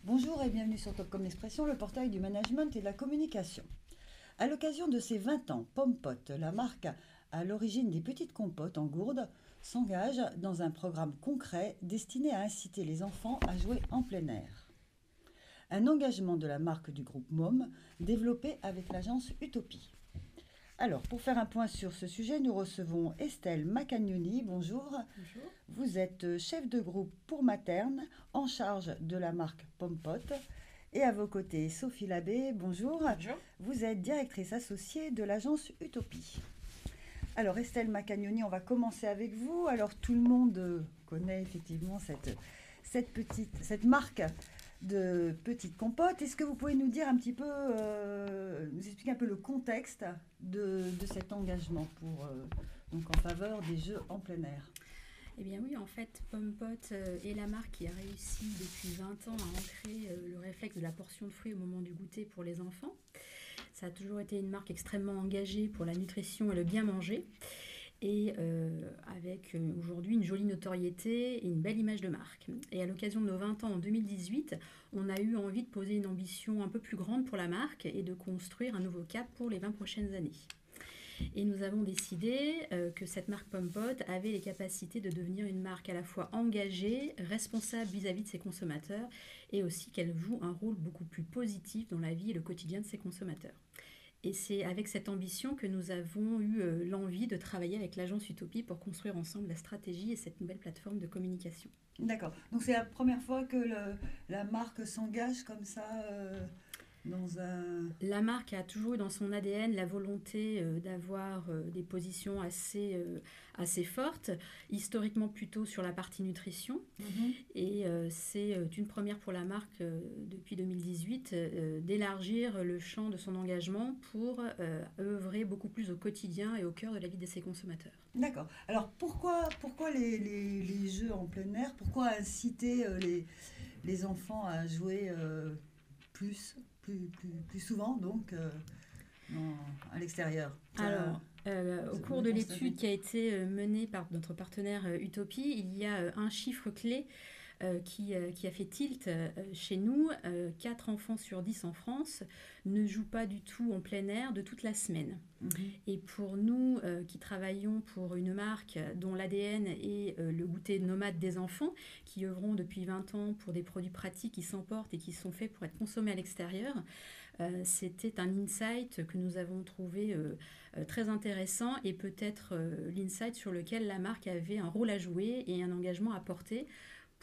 Bonjour et bienvenue sur Topcom Expression, le portail du management et de la communication. À l'occasion de ses 20 ans, Pompot, la marque à l'origine des petites compotes en gourde, s'engage dans un programme concret destiné à inciter les enfants à jouer en plein air. Un engagement de la marque du groupe MOM, développé avec l'agence Utopie. Alors, pour faire un point sur ce sujet, nous recevons Estelle Macagnoni. Bonjour. Bonjour. Vous êtes chef de groupe pour Materne, en charge de la marque Pompot. Et à vos côtés, Sophie Labbé. Bonjour. Bonjour. Vous êtes directrice associée de l'agence Utopie. Alors, Estelle Macagnoni, on va commencer avec vous. Alors, tout le monde connaît effectivement cette marque de petites compotes. Est-ce que vous pouvez nous dire un petit peu, nous expliquer un peu le contexte de cet engagement donc en faveur des jeux en plein air? Eh bien oui, en fait, Pompot est la marque qui a réussi depuis 20 ans à ancrer le réflexe de la portion de fruits au moment du goûter pour les enfants. Ça a toujours été une marque extrêmement engagée pour la nutrition et le bien manger. Et avec aujourd'hui une jolie notoriété et une belle image de marque. Et à l'occasion de nos 20 ans en 2018, on a eu envie de poser une ambition un peu plus grande pour la marque et de construire un nouveau cap pour les 20 prochaines années. Et nous avons décidé que cette marque Pompot avait les capacités de devenir une marque à la fois engagée, responsable vis-à-vis de ses consommateurs et aussi qu'elle joue un rôle beaucoup plus positif dans la vie et le quotidien de ses consommateurs. Et c'est avec cette ambition que nous avons eu l'envie de travailler avec l'agence Utopie pour construire ensemble la stratégie et cette nouvelle plateforme de communication. D'accord. Donc c'est la première fois que la marque s'engage comme ça dans un... La marque a toujours eu dans son ADN la volonté d'avoir des positions assez fortes, historiquement plutôt sur la partie nutrition. Et c'est une première pour la marque depuis 2018 d'élargir le champ de son engagement pour œuvrer beaucoup plus au quotidien et au cœur de la vie de ses consommateurs. D'accord. Alors pourquoi les jeux en plein air? Pourquoi inciter les enfants à jouer plus souvent donc à l'extérieur? Alors, au cours de l'étude qui a été menée par notre partenaire Utopie, il y a un chiffre clé qui a fait tilt chez nous. 4 enfants sur 10 en France ne jouent pas du tout en plein air de toute la semaine. Et pour nous qui travaillons pour une marque dont l'ADN est le goûter nomade des enfants, qui œuvront depuis 20 ans pour des produits pratiques qui s'emportent et qui sont faits pour être consommés à l'extérieur, c'était un insight que nous avons trouvé très intéressant et peut-être l'insight sur lequel la marque avait un rôle à jouer et un engagement à porter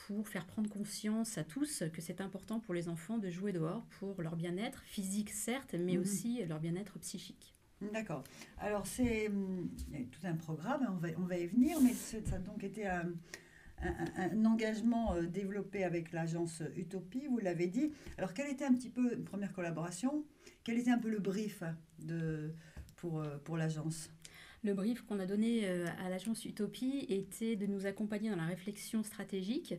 pour faire prendre conscience à tous que c'est important pour les enfants de jouer dehors pour leur bien-être physique certes, mais aussi leur bien-être psychique. D'accord. Alors il y a tout un programme, on va y venir, mais ça a donc été un engagement développé avec l'agence Utopie, vous l'avez dit. Alors quelle était un petit peu une première collaboration? Quel était un peu le brief pour l'agence? Le brief qu'on a donné à l'agence Utopie était de nous accompagner dans la réflexion stratégique,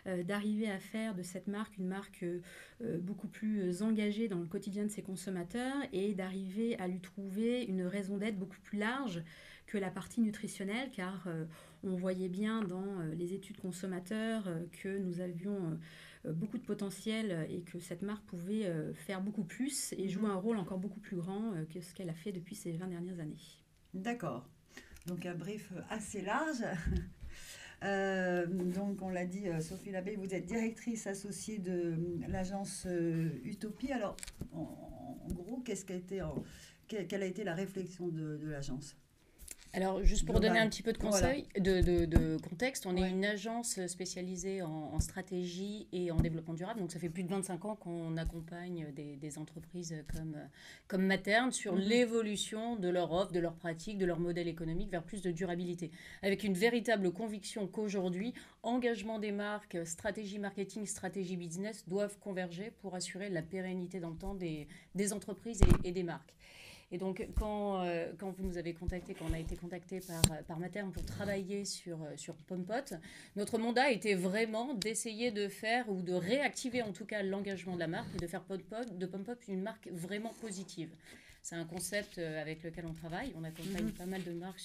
d'arriver à faire de cette marque une marque beaucoup plus engagée dans le quotidien de ses consommateurs et d'arriver à lui trouver une raison d'être beaucoup plus large que la partie nutritionnelle, car on voyait bien dans les études consommateurs que nous avions beaucoup de potentiel et que cette marque pouvait faire beaucoup plus et jouer un rôle encore beaucoup plus grand que ce qu'elle a fait depuis ces 20 dernières années. D'accord. Donc un brief assez large. Donc on l'a dit, Sophie Labbé, vous êtes directrice associée de l'agence Utopie. Alors en gros, quelle a été la réflexion de l'agence? Alors, juste pour donner un petit peu de conseil, de contexte, on est une agence spécialisée en stratégie et en développement durable. Donc, ça fait plus de 25 ans qu'on accompagne des entreprises comme Materne sur l'évolution de leur offre, de leur pratique, de leur modèle économique vers plus de durabilité. Avec une véritable conviction qu'aujourd'hui, engagement des marques, stratégie marketing, stratégie business doivent converger pour assurer la pérennité dans le temps des entreprises et des marques. Et donc, quand vous nous avez contacté, quand on a été contacté par Materne pour travailler sur Pompot, notre mandat était vraiment d'essayer de faire ou de réactiver en tout cas l'engagement de la marque et de faire de Pompot une marque vraiment positive. C'est un concept avec lequel on travaille. On accompagne pas mal de marques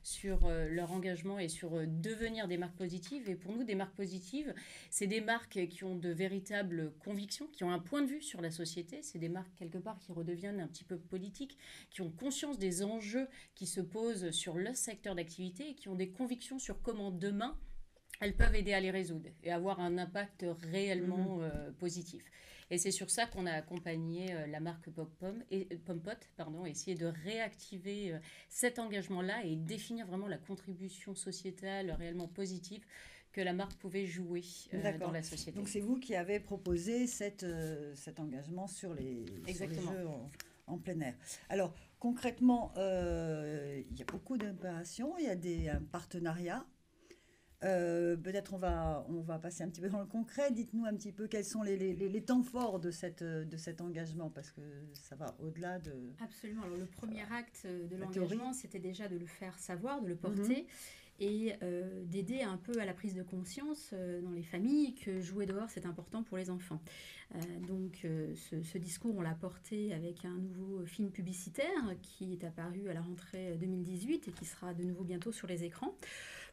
sur leur engagement et sur devenir des marques positives. Et pour nous, des marques positives, c'est des marques qui ont de véritables convictions, qui ont un point de vue sur la société. C'est des marques, quelque part, qui redeviennent un petit peu politiques, qui ont conscience des enjeux qui se posent sur leur secteur d'activité et qui ont des convictions sur comment demain elles peuvent aider à les résoudre et avoir un impact réellement positif. Et c'est sur ça qu'on a accompagné la marque Pompot, essayer de réactiver cet engagement-là et définir vraiment la contribution sociétale réellement positive que la marque pouvait jouer dans la société. Donc c'est vous qui avez proposé cet engagement sur les jeux en plein air. Alors concrètement, il y a beaucoup d'opérations, il y a un partenariat. Peut-être on va passer un petit peu dans le concret. Dites-nous un petit peu quels sont les temps forts de cet engagement, parce que ça va au-delà de... Absolument. Alors, le premier acte de l'engagement, c'était déjà de le faire savoir, de le porter et d'aider un peu à la prise de conscience dans les familles que jouer dehors, c'est important pour les enfants. Donc ce discours, on l'a porté avec un nouveau film publicitaire qui est apparu à la rentrée 2018 et qui sera de nouveau bientôt sur les écrans,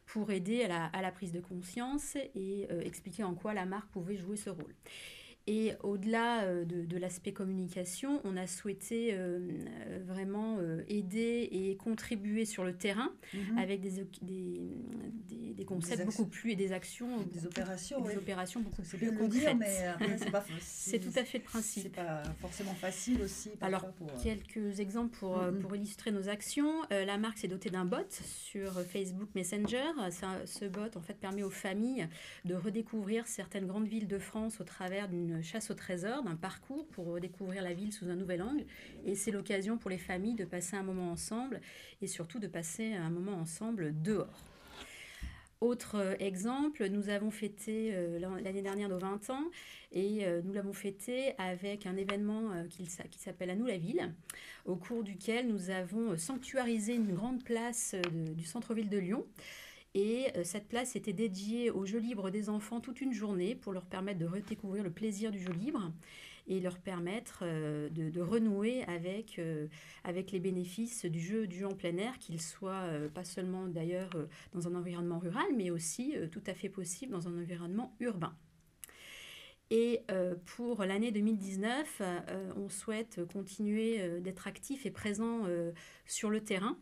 pour aider à la prise de conscience et expliquer en quoi la marque pouvait jouer ce rôle. Et au-delà de l'aspect communication, on a souhaité vraiment aider et contribuer sur le terrain avec des concepts beaucoup plus et des actions, des opérations beaucoup plus bien concrètes. Dire, mais après, c'est tout à fait le principe. C'est pas forcément facile aussi. Alors, quelques exemples pour illustrer nos actions. La marque s'est dotée d'un bot sur Facebook Messenger. Ce bot en fait permet aux familles de redécouvrir certaines grandes villes de France au travers d'une chasse au trésor, d'un parcours pour découvrir la ville sous un nouvel angle. Et c'est l'occasion pour les familles de passer un moment ensemble et surtout de passer un moment ensemble dehors. Autre exemple, nous avons fêté l'année dernière nos 20 ans et nous l'avons fêté avec un événement qui s'appelle À nous la ville, au cours duquel nous avons sanctuarisé une grande place du centre-ville de Lyon. Et cette place était dédiée au jeu libre des enfants toute une journée pour leur permettre de redécouvrir le plaisir du jeu libre et leur permettre de renouer avec les bénéfices du jeu en plein air, qu'il soit pas seulement d'ailleurs dans un environnement rural, mais aussi tout à fait possible dans un environnement urbain. Et pour l'année 2019, on souhaite continuer d'être actif et présent sur le terrain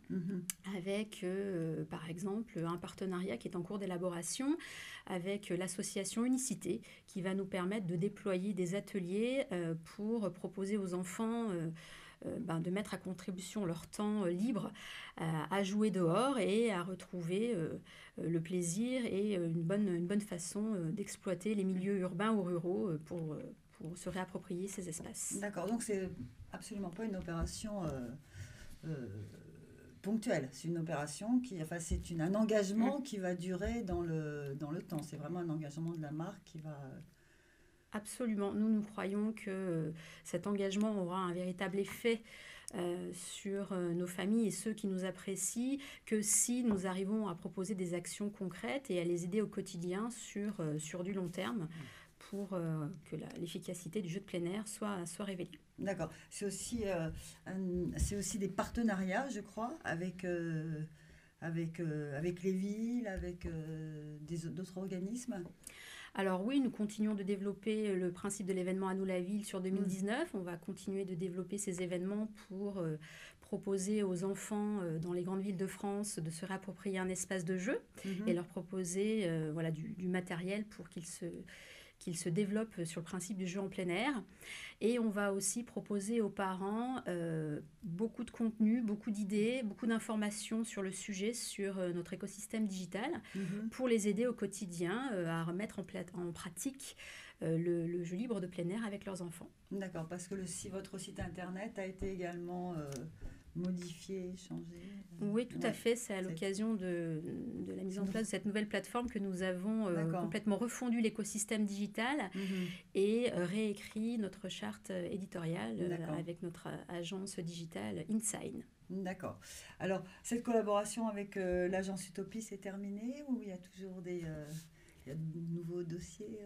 avec, par exemple, un partenariat qui est en cours d'élaboration avec l'association Unicité qui va nous permettre de déployer des ateliers pour proposer aux enfants de mettre à contribution leur temps libre à jouer dehors et à retrouver le plaisir et une bonne façon d'exploiter les milieux urbains ou ruraux pour se réapproprier ces espaces. D'accord, donc c'est absolument pas une opération ponctuelle, c'est une opération c'est un engagement qui va durer dans le temps, c'est vraiment un engagement de la marque qui va... Absolument. Nous croyons que cet engagement aura un véritable effet sur nos familles et ceux qui nous apprécient, que si nous arrivons à proposer des actions concrètes et à les aider au quotidien sur du long terme pour que l'efficacité du jeu de plein air soit révélée. D'accord. C'est aussi des partenariats, je crois, avec les villes, avec d'autres organismes. Alors oui, nous continuons de développer le principe de l'événement À nous la ville sur 2019. On va continuer de développer ces événements pour proposer aux enfants dans les grandes villes de France de se réapproprier un espace de jeu et leur proposer du matériel pour qu'ils se développent sur le principe du jeu en plein air. Et on va aussi proposer aux parents beaucoup de contenu, beaucoup d'idées, beaucoup d'informations sur le sujet, sur notre écosystème digital, pour les aider au quotidien à remettre en pratique le jeu libre de plein air avec leurs enfants. D'accord, parce que votre site internet a été également modifié, changé. Oui, tout à fait. C'est à l'occasion de la mise en place de cette nouvelle plateforme que nous avons complètement refondu l'écosystème digital et réécrit notre charte éditoriale avec notre agence digitale InSign. D'accord. Alors, cette collaboration avec l'agence Utopie, c'est terminé ou il y a toujours de nouveaux dossiers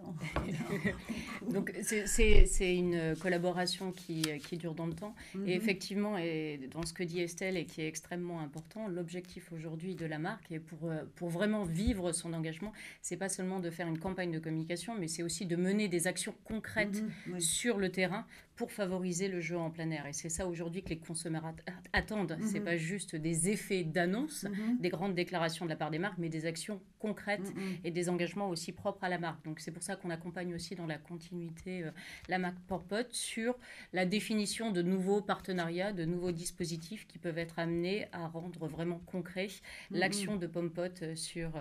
Donc c'est une collaboration qui dure dans le temps. Et effectivement, et dans ce que dit Estelle et qui est extrêmement important, l'objectif aujourd'hui de la marque, et pour vraiment vivre son engagement, c'est pas seulement de faire une campagne de communication, mais c'est aussi de mener des actions concrètes sur le terrain pour favoriser le jeu en plein air. Et c'est ça aujourd'hui que les consommateurs attendent. C'est pas juste des effets d'annonce, des grandes déclarations de la part des marques, mais des actions concrètes et des engagements aussi propres à la marque. Donc c'est pour ça qu'on accompagne aussi dans la continuité la marque Pom-Pot sur la définition de nouveaux partenariats, de nouveaux dispositifs qui peuvent être amenés à rendre vraiment concret l'action de Pom-Pot sur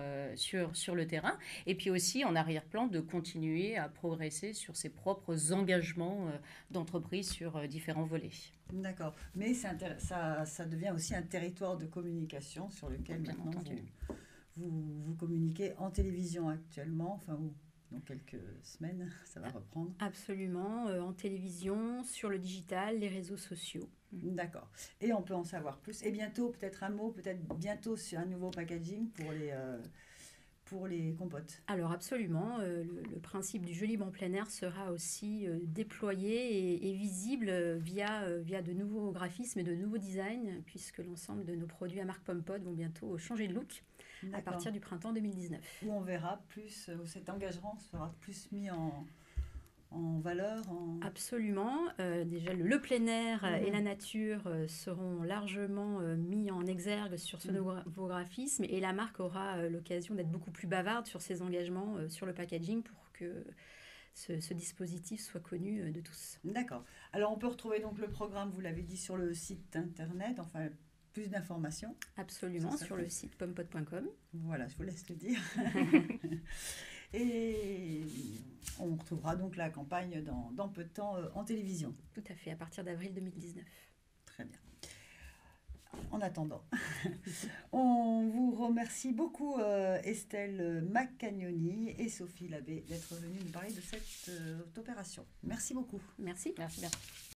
le terrain. Et puis aussi en arrière-plan de continuer à progresser sur ses propres engagements d'entreprise sur différents volets. D'accord. Mais ça devient aussi un territoire de communication sur lequel Bien maintenant entendu. vous communiquez en télévision actuellement, enfin dans quelques semaines, ça va reprendre. Absolument, en télévision, sur le digital, les réseaux sociaux. D'accord. Et on peut en savoir plus. Et bientôt, peut-être un mot, peut-être bientôt sur un nouveau packaging pour les compotes. Alors absolument, le principe du jeu libre en plein air sera aussi déployé et visible via de nouveaux graphismes et de nouveaux designs, puisque l'ensemble de nos produits à marque Pom-Pot vont bientôt changer de look à partir du printemps 2019. Où on verra plus, où cet engagement sera plus mis en valeur. Absolument. Déjà, le plein air et la nature seront largement mis en exergue sur ce nouveau graphisme, et la marque aura l'occasion d'être beaucoup plus bavarde sur ses engagements sur le packaging pour que ce dispositif soit connu de tous. D'accord. Alors, on peut retrouver donc le programme, vous l'avez dit, sur le site internet, enfin, plus d'informations. Absolument, sur le site pompot.com. Voilà, je vous laisse le dire. Et on retrouvera donc la campagne dans peu de temps en télévision. Tout à fait, à partir d'avril 2019. Très bien. En attendant, on vous remercie beaucoup Estelle Maccagnoni et Sophie Labbé d'être venues nous parler de cette opération. Merci beaucoup. Merci. Merci bien.